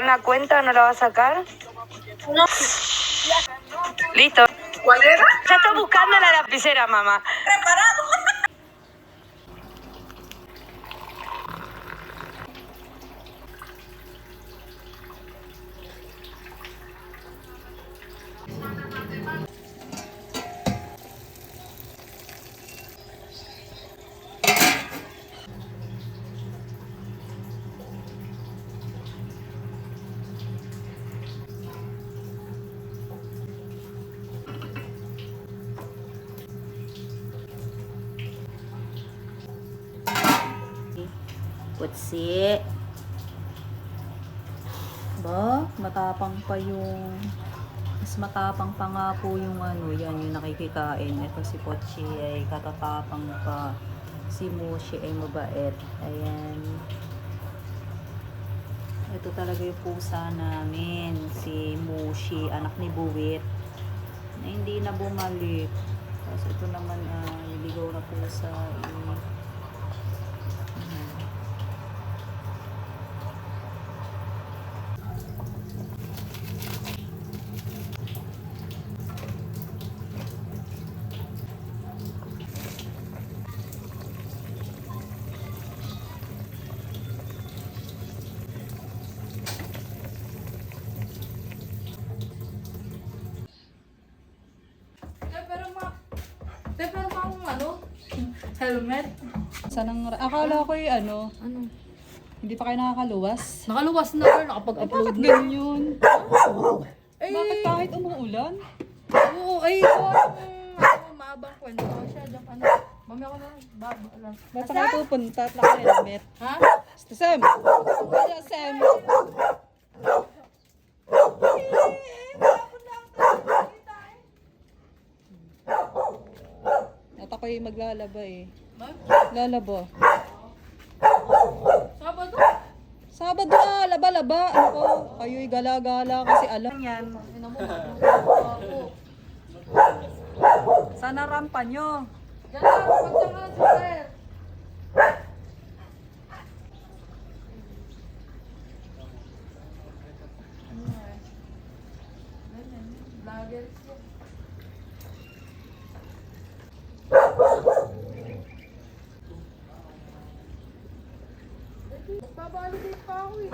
¿La cuenta no la va a sacar? No. Listo. ¿Cuál era? Ya está buscando la lapicera, mamá. Preparado. Putsi. Ba, matapang pa yung... Mas matapang pa nga po yung ano, yan yung nakikikain. Ito si Pochi ay katatapang pa. Si Mushi ay mabait. Ayan. Ito talaga yung pusa namin. Si Mushi, anak ni Buwit. Na hindi na bumalik. Tapos ito naman, niligaw na pusa. Pero akong ano? Helmet? Akala ko yung ano, Ano? hindi pa kayo nakakaluwas. Nakaluwas na or nakapag-upload Bakit na? ganyan? Eh, Bakit kahit umuulan? oo, ay, ito ang maabang kwento. Siya, diyan ka na. Mami ako na, baba lang. Ba't sa kayo pupunta at naka-helmet? Ha? Sam! Kaya Sam! At ako'y maglalaba eh. Lalaba. Sabado? Sabado laba-laba. Ano ko? Kayo'y gala-gala kasi alam yan. Ina mo, ako. Sana rampa nyo. Diyan na, pagsangan si sir. Vloggers yun. Babalidate pa ako eh.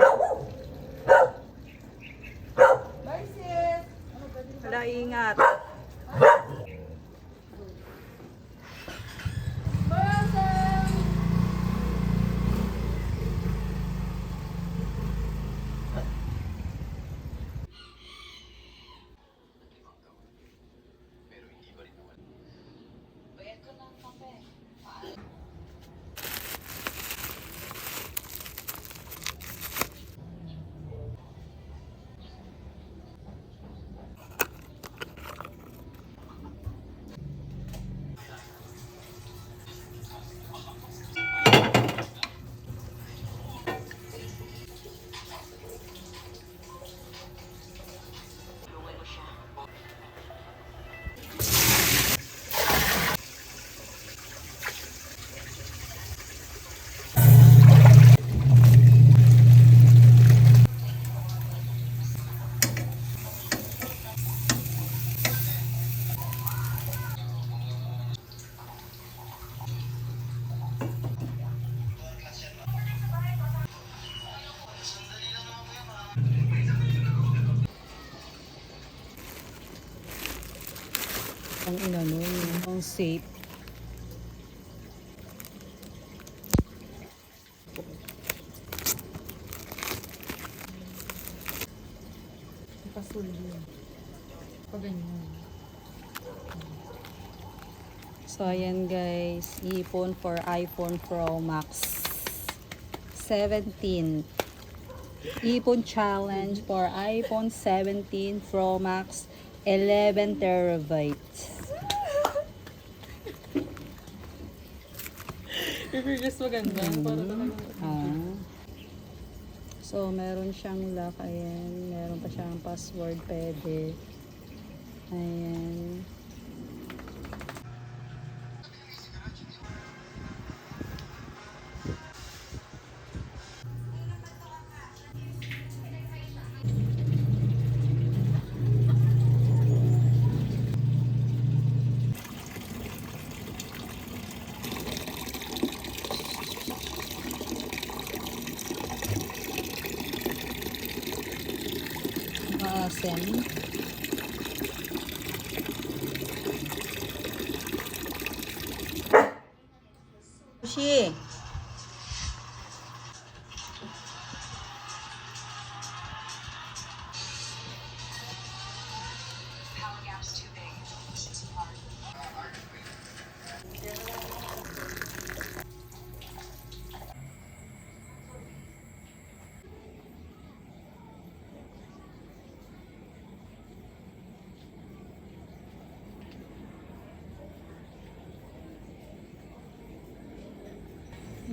Bye sis! Wala, ingat. Bye Sam! Ang inano, ang safe. Pasul yun. Pag ganyan. So, ayan guys. Ipon for iPhone Pro Max 17. Ipon challenge for iPhone 17 Pro Max 11 terabytes. Just maganda. Para talaga. So, meron siyang lock. Ayan. Meron pa siyang password. Pwede. Ayan. punasan. Mushi!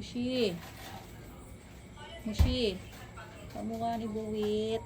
Mushi. Mushi. Kamukha ni Buwit.